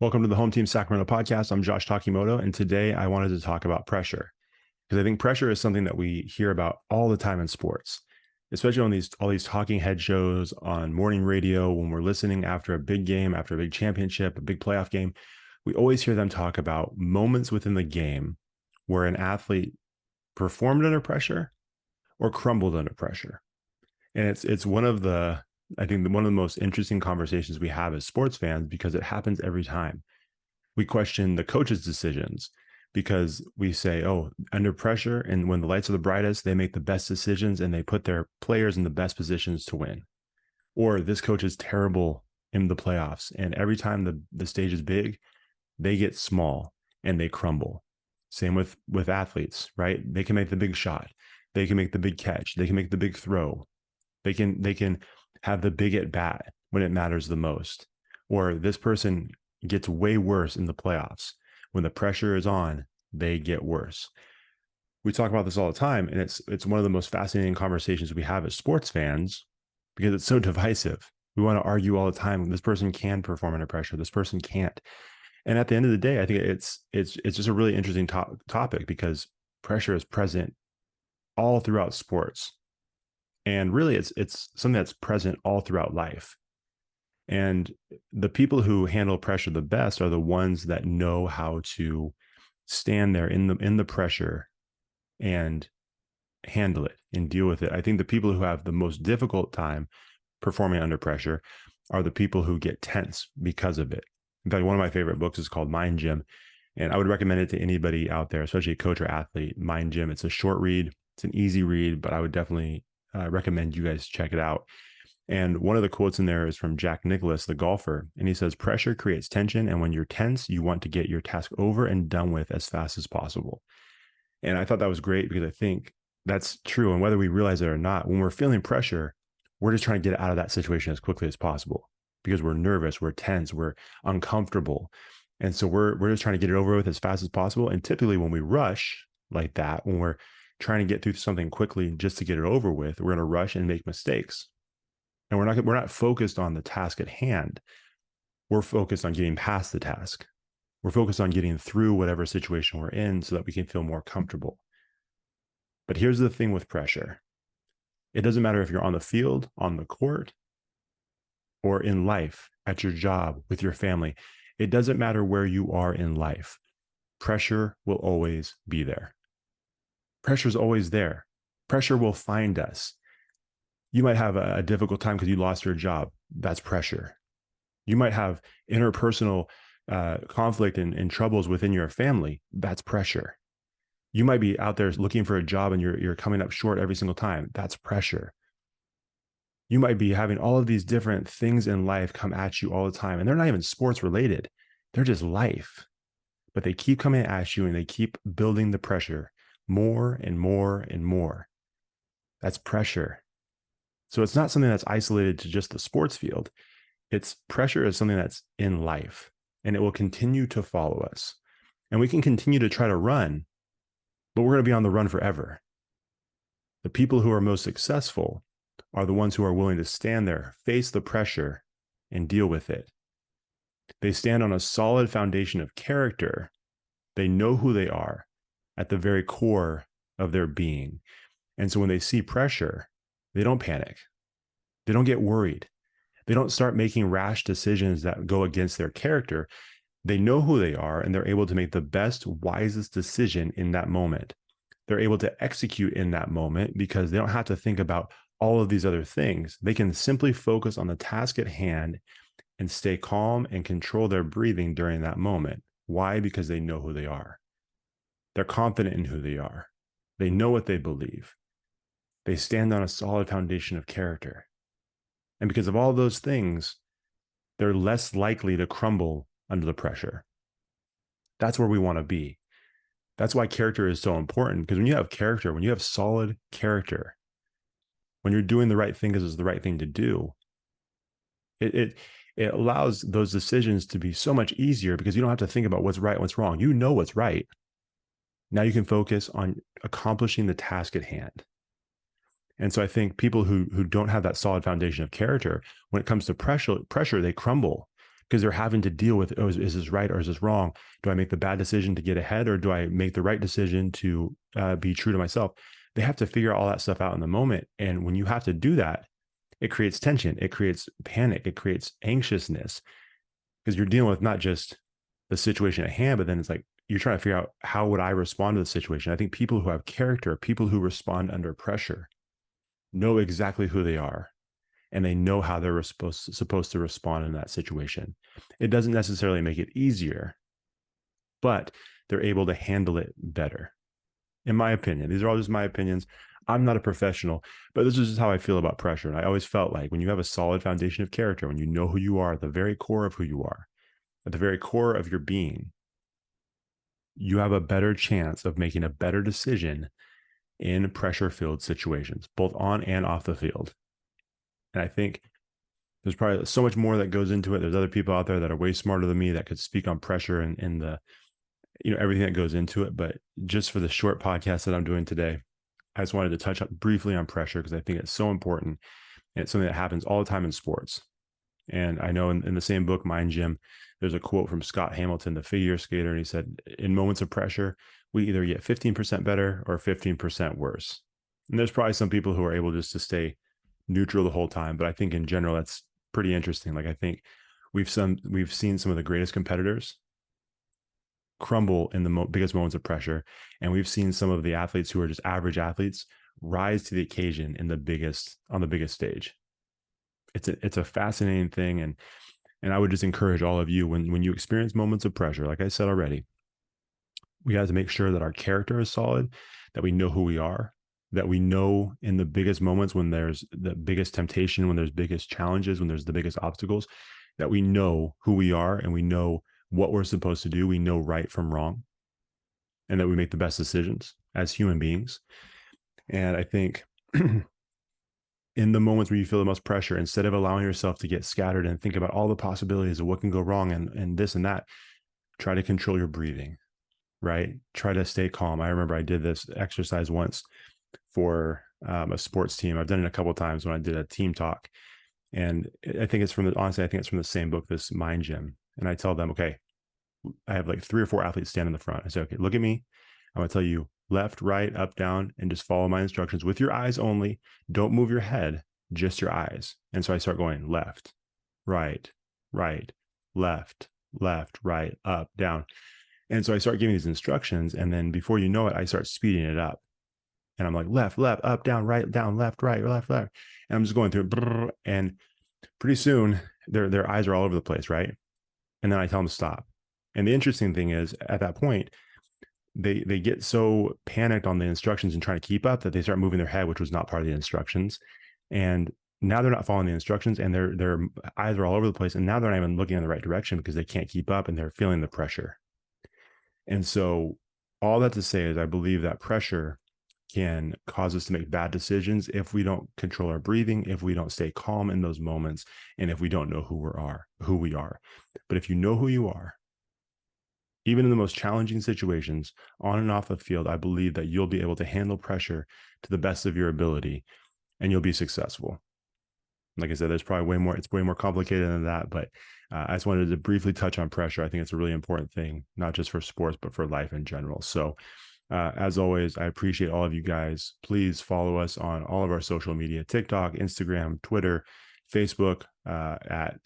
Welcome to the Home Team Sacramento podcast. I'm Josh Takimoto, and today I wanted to talk about pressure because I think pressure is something that we hear about all the time in sports, especially on all these talking head shows on morning radio when we're listening after a big game, after a big championship, a big playoff game. We always hear them talk about moments within the game where an athlete performed under pressure or crumbled under pressure. And it's one of the I think one of the most interesting conversations we have as sports fans because it happens every time. We question the coach's decisions because we say, oh, under pressure and when the lights are the brightest, they make the best decisions and they put their players in the best positions to win. Or this coach is terrible in the playoffs. And every time the stage is big, they get small and they crumble. Same with athletes, right? They can make the big shot. They can make the big catch. They can make the big throw. They can have the big at bat when it matters the most. Or this person gets way worse in the playoffs. When the pressure is on, they get worse. We talk about this all the time, and it's one of the most fascinating conversations we have as sports fans because it's so divisive. We want to argue all the time. This person can perform under pressure. This person can't. And at the end of the day, I think it's just a really interesting topic because pressure is present all throughout sports. And really, it's something that's present all throughout life. And the people who handle pressure the best are the ones that know how to stand there in the pressure and handle it and deal with it. I think the people who have the most difficult time performing under pressure are the people who get tense because of it. In fact, one of my favorite books is called Mind Gym, and I would recommend it to anybody out there, especially a coach or athlete. Mind Gym. It's a short read. It's an easy read, but I would definitely recommend you guys check it out. And one of the quotes in there is from Jack Nicklaus, the golfer. And he says, pressure creates tension. And when you're tense, you want to get your task over and done with as fast as possible. And I thought that was great because I think that's true. And whether we realize it or not, when we're feeling pressure, we're just trying to get out of that situation as quickly as possible because we're nervous, we're tense, we're uncomfortable. And so we're just trying to get it over with as fast as possible. And typically when we rush like that, when we're trying to get through something quickly just to get it over with, we're going to rush and make mistakes. And we're not focused on the task at hand. We're focused on getting past the task. We're focused on getting through whatever situation we're in so that we can feel more comfortable. But here's the thing with pressure. It doesn't matter if you're on the field, on the court, or in life, at your job, with your family. It doesn't matter where you are in life. Pressure will always be there. Pressure is always there. Pressure will find us. You might have a difficult time because you lost your job. That's pressure. You might have interpersonal conflict and troubles within your family. That's pressure. You might be out there looking for a job and you're coming up short every single time. That's pressure. You might be having all of these different things in life come at you all the time, and they're not even sports related. They're just life. But they keep coming at you and they keep building the pressure more and more and more. That's pressure. So it's not something that's isolated to just the sports field. It's pressure is something that's in life, and it will continue to follow us. And we can continue to try to run, but we're going to be on the run forever. The people who are most successful are the ones who are willing to stand there, face the pressure, and deal with it. They stand on a solid foundation of character. They know who they are at the very core of their being. And so when they see pressure, they don't panic. They don't get worried. They don't start making rash decisions that go against their character. They know who they are, and they're able to make the best, wisest decision in that moment. They're able to execute in that moment because they don't have to think about all of these other things. They can simply focus on the task at hand and stay calm and control their breathing during that moment. Why? Because they know who they are. They're confident in who they are. They know what they believe. They stand on a solid foundation of character. And because of all those things, they're less likely to crumble under the pressure. That's where we want to be. That's why character is so important, because when you have character, when you have solid character, when you're doing the right thing because it's the right thing to do, it allows those decisions to be so much easier because you don't have to think about what's right and what's wrong. You know what's right. Now you can focus on accomplishing the task at hand. And so I think people who don't have that solid foundation of character, when it comes to pressure, they crumble because they're having to deal with, oh, is this right or is this wrong? Do I make the bad decision to get ahead, or do I make the right decision to be true to myself? They have to figure all that stuff out in the moment. And when you have to do that, it creates tension, it creates panic, it creates anxiousness, because you're dealing with not just the situation at hand, but then it's like you're trying to figure out, how would I respond to the situation? I think people who have character, people who respond under pressure, know exactly who they are, and they know how they're supposed to respond in that situation. It doesn't necessarily make it easier, but they're able to handle it better. In my opinion, these are all just my opinions. I'm not a professional, but this is just how I feel about pressure. And I always felt like when you have a solid foundation of character, when you know who you are at the very core of who you are, at the very core of your being, you have a better chance of making a better decision in pressure-filled situations, both on and off the field. And I think there's probably so much more that goes into it. There's other people out there that are way smarter than me that could speak on pressure and the, everything that goes into it. But just for the short podcast that I'm doing today, I just wanted to touch up briefly on pressure, because I think it's so important. And it's something that happens all the time in sports. And I know in the same book, Mind Gym, there's a quote from Scott Hamilton, the figure skater. And he said, in moments of pressure, we either get 15% better or 15% worse. And there's probably some people who are able just to stay neutral the whole time. But I think in general, that's pretty interesting. Like, I think we've seen some of the greatest competitors crumble in the biggest moments of pressure. And we've seen some of the athletes who are just average athletes rise to the occasion on the biggest stage. It's a fascinating thing. And I would just encourage all of you, when you experience moments of pressure, like I said already, we have to make sure that our character is solid, that we know who we are, that we know in the biggest moments, when there's the biggest temptation, when there's biggest challenges, when there's the biggest obstacles, that we know who we are and we know what we're supposed to do. We know right from wrong, and that we make the best decisions as human beings. And I think in the moments where you feel the most pressure, instead of allowing yourself to get scattered and think about all the possibilities of what can go wrong and this and that, try to control your breathing, right? Try to stay calm. I remember I did this exercise once for a sports team. I've done it a couple of times when I did a team talk. And I think it's from the same book, this Mind Gym. And I tell them, okay, I have like 3 or 4 athletes stand in the front. I say, okay, look at me. I'm going to tell you left, right, up, down, and just follow my instructions with your eyes only. Don't move your head, just your eyes. And so I start going left, right, left, right, up, down. And so I start giving these instructions. And then before you know it, I start speeding it up. And I'm like, left, up, down, left, right, left. And I'm just going through, and pretty soon their eyes are all over the place, right? And then I tell them to stop. And the interesting thing is, at that point, they get so panicked on the instructions and trying to keep up that they start moving their head, which was not part of the instructions. And now they're not following the instructions, and their eyes are all over the place. And now they're not even looking in the right direction because they can't keep up and they're feeling the pressure. And so all that to say is, I believe that pressure can cause us to make bad decisions if we don't control our breathing, if we don't stay calm in those moments, and if we don't know who we are. But if you know who you are, even in the most challenging situations, on and off the field, I believe that you'll be able to handle pressure to the best of your ability, and you'll be successful. Like I said, it's way more complicated than that, but I just wanted to briefly touch on pressure. I think it's a really important thing, not just for sports, but for life in general. So as always, I appreciate all of you guys. Please follow us on all of our social media: TikTok, Instagram, Twitter, Facebook, at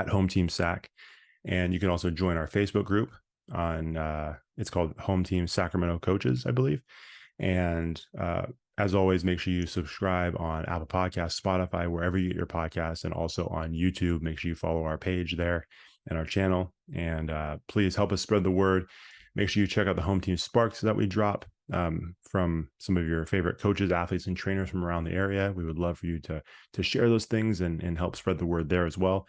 Home Team Sac. And you can also join our Facebook group on, it's called Home Team Sacramento Coaches, I believe. And as always, make sure you subscribe on Apple Podcasts, Spotify, wherever you get your podcasts, and also on YouTube. Make sure you follow our page there and our channel. And please help us spread the word. Make sure you check out the Home Team Sparks that we drop from some of your favorite coaches, athletes, and trainers from around the area. We would love for you to share those things and help spread the word there as well.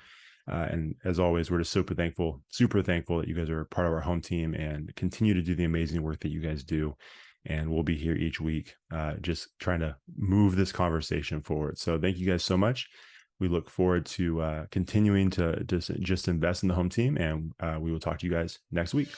And as always, we're just super thankful that you guys are part of our home team and continue to do the amazing work that you guys do. And we'll be here each week, just trying to move this conversation forward. So thank you guys so much. We look forward to continuing to just invest in the home team, and we will talk to you guys next week.